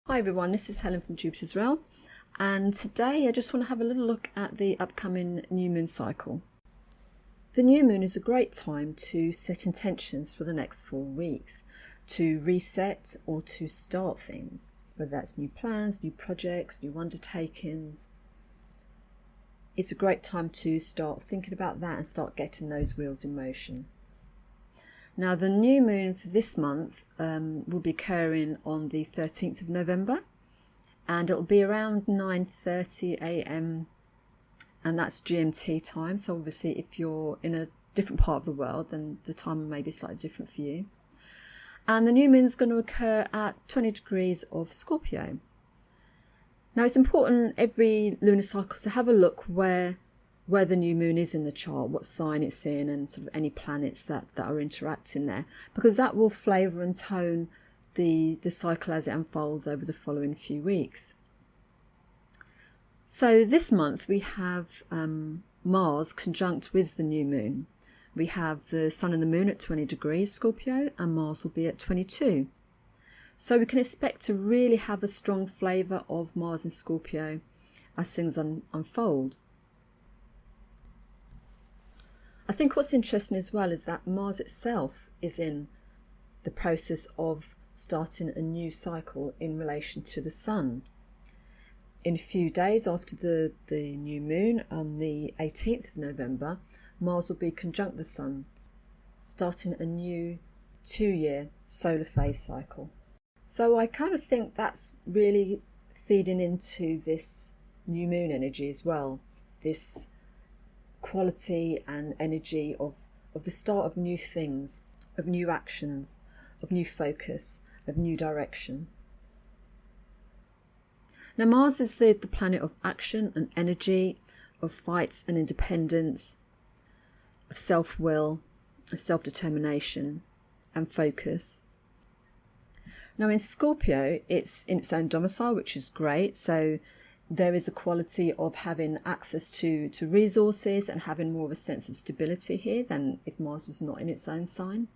Hi everyone, this is Helen from Jupiter's Realm, and today I just want to have a little look at the upcoming new moon cycle. The new moon is a great time to set intentions for the next 4 weeks, to reset or to start things, whether that's new plans, new projects, new undertakings. It's a great time to start thinking about that and start getting those wheels in motion. Now, the new moon for this month will be occurring on the 13th of November, and it'll be around 9:30 a.m. and that's GMT time. So obviously if you're in a different part of the world, then the time may be slightly different for you. And the new moon is going to occur at 20 degrees of Scorpio. Now, it's important every lunar cycle to have a look where the new moon is in the chart, what sign it's in, and sort of any planets that are interacting there, because that will flavour and tone the cycle as it unfolds over the following few weeks. So this month we have Mars conjunct with the new moon. We have the Sun and the Moon at 20 degrees Scorpio, and Mars will be at 22. So we can expect to really have a strong flavour of Mars and Scorpio as things unfold. I think what's interesting as well is that Mars itself is in the process of starting a new cycle in relation to the Sun. In a few days after the new moon, on the 18th of November, Mars will be conjunct the Sun, starting a new 2-year solar phase cycle. So I kind of think that's really feeding into this new moon energy as well, this quality and energy of the start of new things, of new actions, of new focus, of new direction. Now, Mars is the planet of action and energy, of fights and independence, of self-will, of self-determination and focus. Now, in Scorpio, it's in its own domicile, which is great. So there is a quality of having access to resources and having more of a sense of stability here than if Mars was not in its own sign.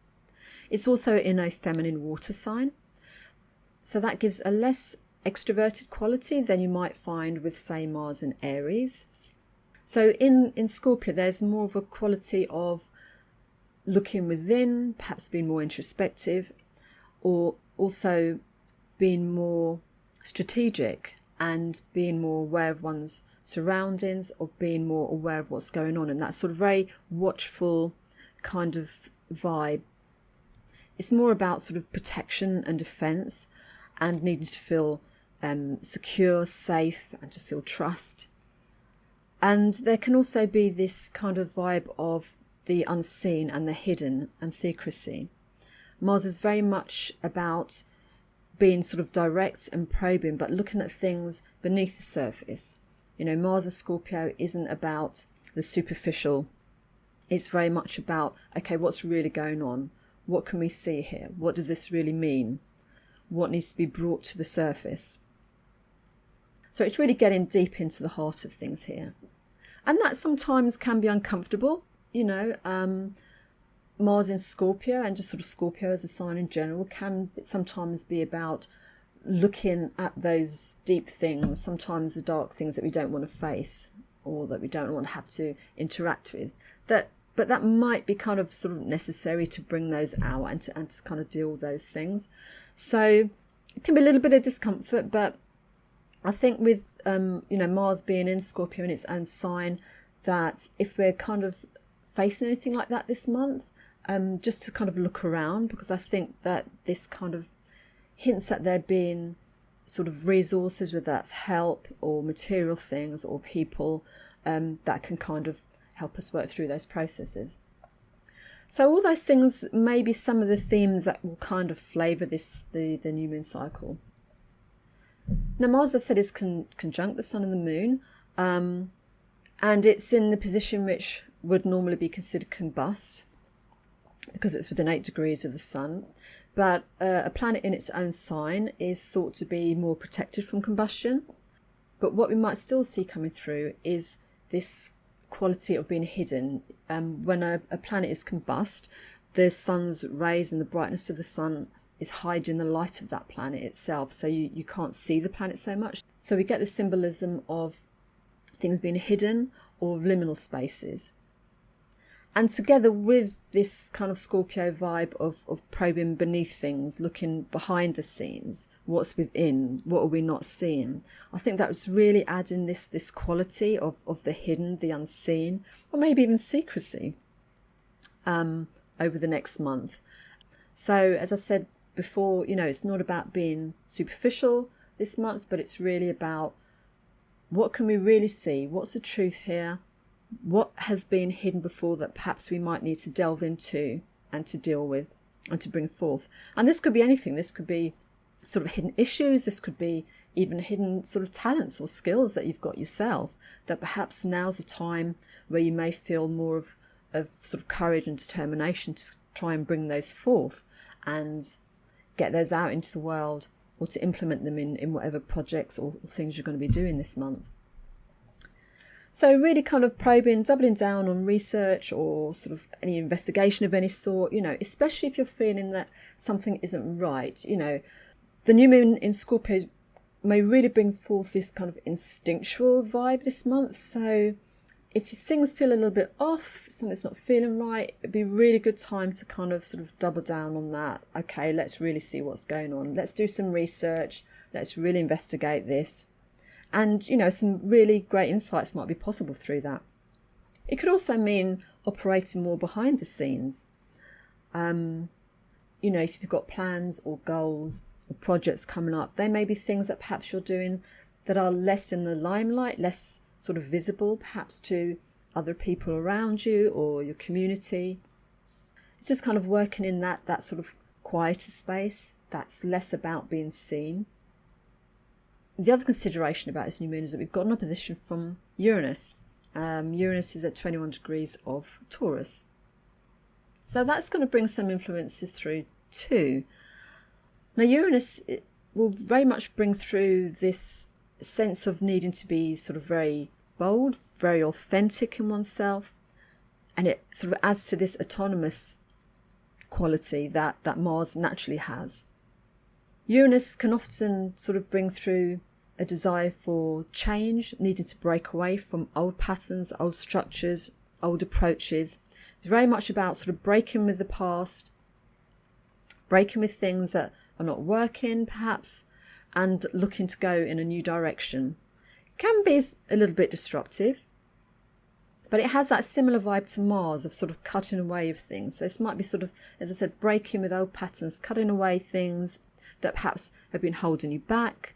It's also in a feminine water sign, so that gives a less extroverted quality than you might find with, say, Mars in Aries. So in Scorpio, there's more of a quality of looking within, perhaps being more introspective, or also being more strategic and being more aware of one's surroundings, of being more aware of what's going on, and that sort of very watchful kind of vibe. It's more about sort of protection and defence and needing to feel secure, safe, and to feel trust. And there can also be this kind of vibe of the unseen and the hidden and secrecy. Mars is very much about being sort of direct and probing, but looking at things beneath the surface. You know, Mars and Scorpio isn't about the superficial. It's very much about, okay, what's really going on? What can we see here? What does this really mean? What needs to be brought to the surface? So it's really getting deep into the heart of things here. And that sometimes can be uncomfortable, you know. Mars in Scorpio, and just sort of Scorpio as a sign in general, can sometimes be about looking at those deep things, sometimes the dark things that we don't want to face or that we don't want to have to interact with. But that might be kind of sort of necessary to bring those out and to kind of deal with those things. So it can be a little bit of discomfort, but I think with Mars being in Scorpio in its own sign, that if we're kind of facing anything like that this month, just to kind of look around, because I think that this kind of hints at there being sort of resources, whether that's help or material things or people, that can kind of help us work through those processes. So all those things may be some of the themes that will kind of flavour the new moon cycle. Now, Mars, as I said, is conjunct the Sun and the Moon, and it's in the position which would normally be considered combust, because it's within 8 degrees of the Sun. But a planet in its own sign is thought to be more protected from combustion. But what we might still see coming through is this quality of being hidden. When a planet is combust, the Sun's rays and the brightness of the Sun is hiding the light of that planet itself, so you can't see the planet so much. So we get the symbolism of things being hidden or liminal spaces. And together with this kind of Scorpio vibe of probing beneath things, looking behind the scenes, what's within, what are we not seeing, I think that was really adding this quality of the hidden, the unseen, or maybe even secrecy over the next month. So as I said before, it's not about being superficial this month, but it's really about what can we really see, what's the truth here, what has been hidden before that perhaps we might need to delve into and to deal with and to bring forth. And this could be anything. This could be sort of hidden issues. This could be even hidden sort of talents or skills that you've got yourself, that perhaps now's the time where you may feel more of sort of courage and determination to try and bring those forth and get those out into the world, or to implement them in whatever projects or things you're going to be doing this month. So really kind of probing, doubling down on research or sort of any investigation of any sort, especially if you're feeling that something isn't right. The new moon in Scorpio may really bring forth this kind of instinctual vibe this month. So if things feel a little bit off, something's not feeling right, it'd be a really good time to kind of sort of double down on that. Okay, let's really see what's going on. Let's do some research. Let's really investigate this. And, some really great insights might be possible through that. It could also mean operating more behind the scenes. If you've got plans or goals or projects coming up, there may be things that perhaps you're doing that are less in the limelight, less sort of visible perhaps to other people around you or your community. It's just kind of working in that sort of quieter space that's less about being seen. The other consideration about this new moon is that we've got an opposition from Uranus. Uranus is at 21 degrees of Taurus. So that's going to bring some influences through too. Now Uranus will very much bring through this sense of needing to be sort of very bold, very authentic in oneself. And it sort of adds to this autonomous quality that Mars naturally has. Uranus can often sort of bring through a desire for change, needing to break away from old patterns, old structures, old approaches. It's very much about sort of breaking with the past, breaking with things that are not working perhaps, and looking to go in a new direction. Can be a little bit disruptive, but it has that similar vibe to Mars of sort of cutting away of things. So this might be sort of, as I said, breaking with old patterns, cutting away things that perhaps have been holding you back.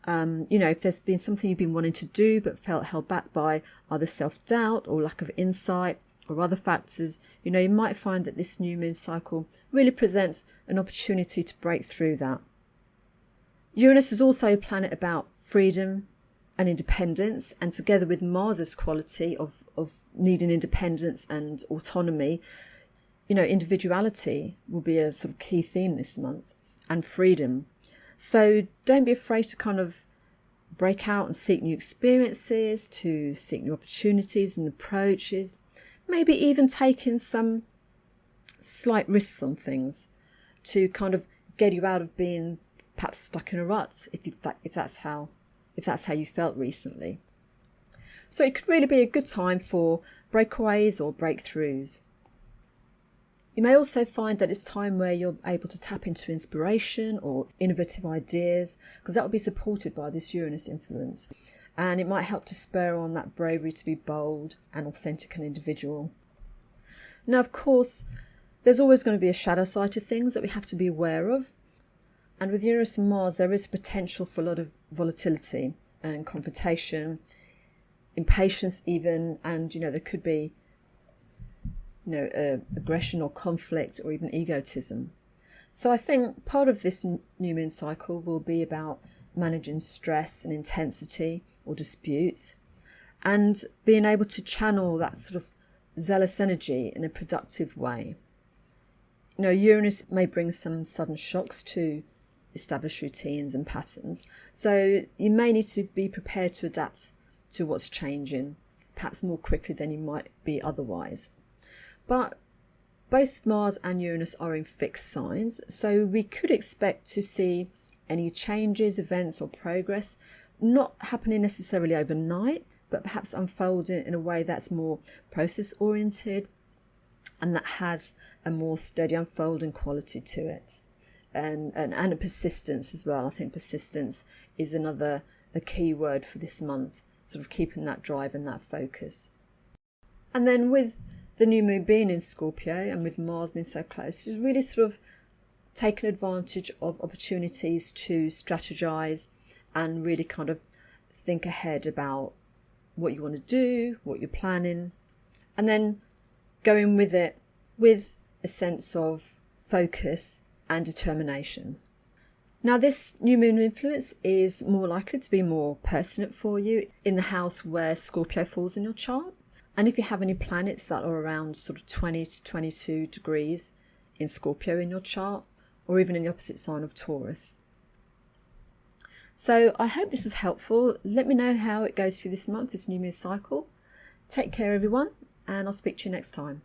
If there's been something you've been wanting to do but felt held back by either self-doubt or lack of insight or other factors, you might find that this new moon cycle really presents an opportunity to break through that. Uranus is also a planet about freedom and independence, and together with Mars's quality of needing independence and autonomy, individuality will be a sort of key theme this month, and freedom. So don't be afraid to kind of break out and seek new experiences, to seek new opportunities and approaches, maybe even taking some slight risks on things to kind of get you out of being perhaps stuck in a rut, if that's how you felt recently. So it could really be a good time for breakaways or breakthroughs. You may also find that it's time where you're able to tap into inspiration or innovative ideas, because that will be supported by this Uranus influence. And it might help to spur on that bravery to be bold and authentic and individual. Now, of course, there's always going to be a shadow side to things that we have to be aware of. And with Uranus and Mars, there is potential for a lot of volatility and confrontation, impatience even, and, there could be aggression or conflict or even egotism. So I think part of this new moon cycle will be about managing stress and intensity or disputes and being able to channel that sort of zealous energy in a productive way. Uranus may bring some sudden shocks to established routines and patterns. So you may need to be prepared to adapt to what's changing, perhaps more quickly than you might be otherwise. But Both Mars and Uranus are in fixed signs, so we could expect to see any changes, events or progress not happening necessarily overnight, but perhaps unfolding in a way that's more process oriented and that has a more steady unfolding quality to it, and a persistence as well. I think persistence is a key word for this month, sort of keeping that drive and that focus. And then with the new moon being in Scorpio and with Mars being so close, is really sort of taking advantage of opportunities to strategize and really kind of think ahead about what you want to do, what you're planning, and then going with it with a sense of focus and determination. Now, this new moon influence is more likely to be more pertinent for you in the house where Scorpio falls in your chart. And if you have any planets that are around sort of 20 to 22 degrees in Scorpio in your chart, or even in the opposite sign of Taurus. So I hope this is helpful. Let me know how it goes through this month, this new moon cycle. Take care, everyone, and I'll speak to you next time.